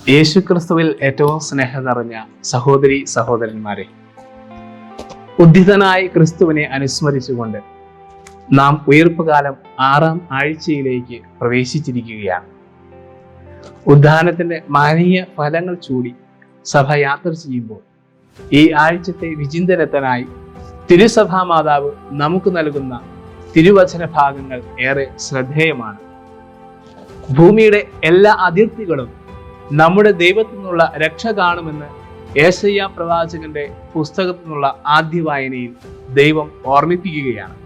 യേശുക്രിസ്തുവിൽ ഏറ്റവും സ്നേഹം നിറഞ്ഞ സഹോദരി സഹോദരന്മാരെ, ഉദ്ധിതനായ ക്രിസ്തുവിനെ അനുസ്മരിച്ചുകൊണ്ട് നാം ഉയർപ്പുകാലം 6-ാം ആഴ്ചയിലേക്ക് പ്രവേശിച്ചിരിക്കുകയാണ്. ഉദ്ധാനത്തിന്റെ മാനീയ ഫലങ്ങൾ ചൂടി സഭ യാത്ര ചെയ്യുമ്പോൾ ഈ ആഴ്ചത്തെ വിചിന്തനത്തിനായി തിരുസഭാ മാതാവ് നമുക്ക് നൽകുന്ന തിരുവചന ഭാഗങ്ങൾ ഏറെ ശ്രദ്ധേയമാണ്. ഭൂമിയുടെ എല്ലാ അതിർത്തികളും നമ്മുടെ ദൈവത്തിൽ നിന്നുള്ള രക്ഷ കാണുമെന്ന് യേശയ്യാ പ്രവാചകന്റെ പുസ്തകത്തിൽ നിന്നുള്ള ആദ്യ വായനയിൽ ദൈവം ഓർമ്മിപ്പിക്കുകയാണ്.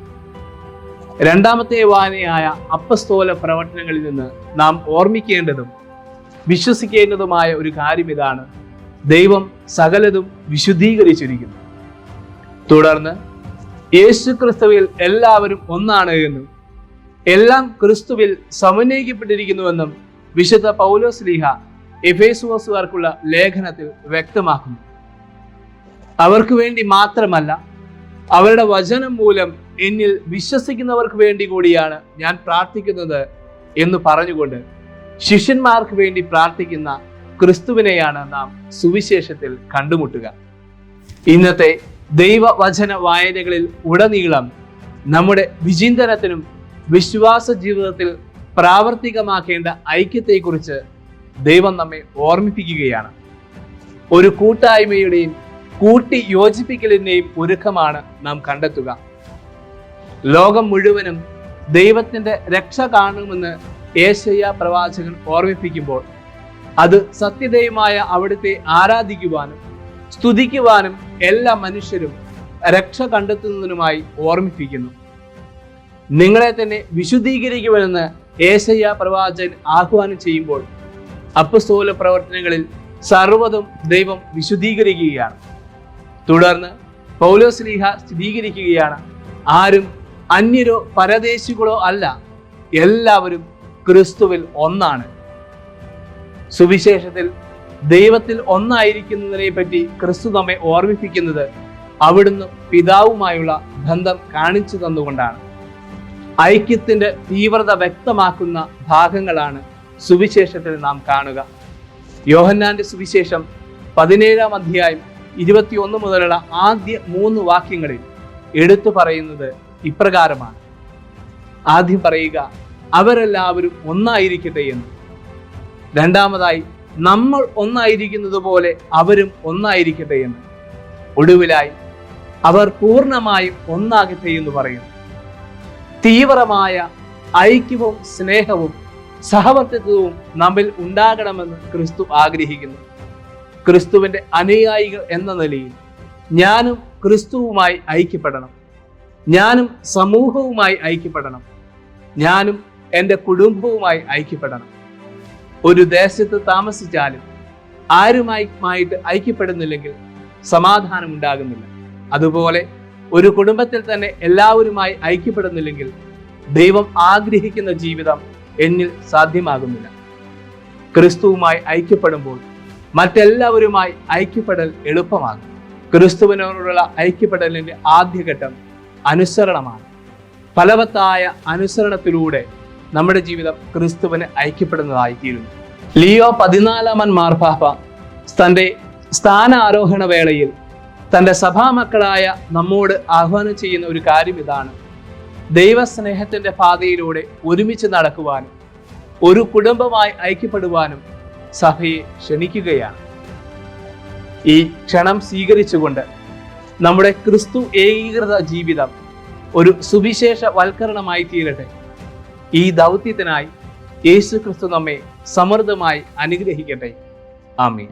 രണ്ടാമത്തെ വായനയായ അപ്പസ്തോല പ്രവർത്തനങ്ങളിൽ നിന്ന് നാം ഓർമ്മിക്കേണ്ടതും വിശ്വസിക്കേണ്ടതുമായ ഒരു കാര്യം ഇതാണ്: ദൈവം സകലതും വിശുദ്ധീകരിച്ചിരിക്കുന്നു. തുടർന്ന് യേശു ക്രിസ്തുവിൽ എല്ലാവരും ഒന്നാണ് എന്നും എല്ലാം ക്രിസ്തുവിൽ സമന്വയിക്കപ്പെട്ടിരിക്കുന്നുവെന്നും വിശുദ്ധ പൗലോസ് ശ്ലീഹ എഫേസുകാർക്കുള്ള ലേഖനത്തിൽ വ്യക്തമാക്കുന്നു. അവർക്ക് വേണ്ടി മാത്രമല്ല, അവരുടെ വചനം മൂലം എന്നിൽ വിശ്വസിക്കുന്നവർക്ക് വേണ്ടി കൂടിയാണ് ഞാൻ പ്രാർത്ഥിക്കുന്നത് എന്ന് പറഞ്ഞുകൊണ്ട് ശിഷ്യന്മാർക്ക് വേണ്ടി പ്രാർത്ഥിക്കുന്ന ക്രിസ്തുവിനെയാണ് നാം സുവിശേഷത്തിൽ കണ്ടുമുട്ടുക. ഇന്നത്തെ ദൈവവചന വായനകളിൽ ഉടനീളം നമ്മുടെ വിചിന്തനത്തിനും വിശ്വാസ ജീവിതത്തിൽ പ്രാവർത്തികമാക്കേണ്ട ഐക്യത്തെക്കുറിച്ച് ദൈവം നമ്മെ ഓർമ്മിപ്പിക്കുകയാണ്. ഒരു കൂട്ടായ്മയുടെയും കൂട്ടി യോജിപ്പിക്കലിന്റെയും ഒരുക്കമാണ് നാം കണ്ടെത്തുക. ലോകം മുഴുവനും ദൈവത്തിന്റെ രക്ഷ കാണുമെന്ന് യേശയ്യാ പ്രവാചകൻ ഓർമ്മിപ്പിക്കുമ്പോൾ അത് സത്യദൈവമായ അവിടുത്തെ ആരാധിക്കുവാനും സ്തുതിക്കുവാനും എല്ലാ മനുഷ്യരും രക്ഷ കണ്ടെത്തുന്നതിനുമായി ഓർമ്മിപ്പിക്കുന്നു. നിങ്ങളെ തന്നെ വിശുദ്ധീകരിക്കുമെന്ന് യേശയ്യാ പ്രവാചകൻ ആഹ്വാനം ചെയ്യുമ്പോൾ അപ്പസ്തോല പ്രവർത്തനങ്ങളിൽ സർവ്വതും ദൈവം വിശുദ്ധീകരിക്കുകയാണ്. തുടർന്ന് പൗലോസ് ശ്ലീഹ സ്ഥിരീകരിക്കുകയാണ്: ആരും അന്യരോ പരദേശികളോ അല്ല, എല്ലാവരും ക്രിസ്തുവിൽ ഒന്നാണ്. സുവിശേഷത്തിൽ ദൈവത്തിൽ ഒന്നായിരിക്കുന്നതിനെ പറ്റി ക്രിസ്തു നമ്മെ ഓർമ്മിപ്പിക്കുന്നത് അവിടുന്ന് പിതാവുമായുള്ള ബന്ധം കാണിച്ചു തന്നുകൊണ്ടാണ്. ഐക്യത്തിന്റെ തീവ്രത വ്യക്തമാക്കുന്ന ഭാഗങ്ങളാണ് സുവിശേഷത്തിൽ നാം കാണുക. യോഹന്നാന്റെ സുവിശേഷം 17-ാം അധ്യായം 21 മുതലുള്ള ആദ്യ 3 വാക്യങ്ങളിൽ എടുത്തു പറയുന്നത് ഇപ്രകാരമാണ്. ആദ്യം പറയുക, അവരെല്ലാവരും ഒന്നായിരിക്കട്ടെ എന്ന്. രണ്ടാമതായി, നമ്മൾ ഒന്നായിരിക്കുന്നത് പോലെ അവരും ഒന്നായിരിക്കട്ടെ എന്ന്. ഒടുവിലായി, അവർ പൂർണ്ണമായും ഒന്നാകട്ടെ എന്ന് പറയുന്നു. തീവ്രമായ ഐക്യവും സ്നേഹവും സഹവർത്തിത്വവും നമ്മിൽ ഉണ്ടാകണമെന്ന് ക്രിസ്തു ആഗ്രഹിക്കുന്നു. ക്രിസ്തുവിന്റെ അനുയായികൾ എന്ന നിലയിൽ ഞാനും ക്രിസ്തുവുമായി ഐക്യപ്പെടണം. ഞാനും സമൂഹവുമായി ഐക്യപ്പെടണം. ഞാനും എൻ്റെ കുടുംബവുമായി ഐക്യപ്പെടണം. ഒരു ദേശത്ത് താമസിച്ചാലും ആരുമായിട്ട് ഐക്യപ്പെടുന്നില്ലെങ്കിൽ സമാധാനം ഉണ്ടാകുന്നില്ല. അതുപോലെ ഒരു കുടുംബത്തിൽ തന്നെ എല്ലാവരുമായി ഐക്യപ്പെടുന്നില്ലെങ്കിൽ ദൈവം ആഗ്രഹിക്കുന്ന ജീവിതം എന്നിൽ സാധ്യമാകുന്നില്ല. ക്രിസ്തുവുമായി ഐക്യപ്പെടുമ്പോൾ മറ്റെല്ലാവരുമായി ഐക്യപ്പെടൽ എളുപ്പമാകും. ക്രിസ്തുവിനോടുള്ള ഐക്യപ്പെടലിന്റെ ആദ്യഘട്ടം അനുസരണമാണ്. ഫലവത്തായ അനുസരണത്തിലൂടെ നമ്മുടെ ജീവിതം ക്രിസ്തുവിന് ഐക്യപ്പെടുന്നതായിത്തീരുന്നു. ലിയോ 14-ാമൻ മാർപ്പാപ്പ തന്റെ സ്ഥാനാരോഹണ വേളയിൽ തന്റെ സഭാമക്കളായ നമ്മോട് ആഹ്വാനം ചെയ്യുന്ന ഒരു കാര്യം ഇതാണ്: ദൈവസ്നേഹത്തിന്റെ പാതയിലൂടെ ഒരുമിച്ച് നടക്കുവാനും ഒരു കുടുംബമായി ഐക്യപ്പെടുവാനും സഭയെ ക്ഷണിക്കുകയാണ്. ഈ ക്ഷണം സ്വീകരിച്ചുകൊണ്ട് നമ്മുടെ ക്രിസ്തു ഏകീകൃത ജീവിതം ഒരു സുവിശേഷ വൽക്കരണമായി തീരട്ടെ. ഈ ദൗത്യത്തിനായി യേശു ക്രിസ്തു നമ്മെ സമൃദ്ധമായി അനുഗ്രഹിക്കട്ടെ. ആമേൻ.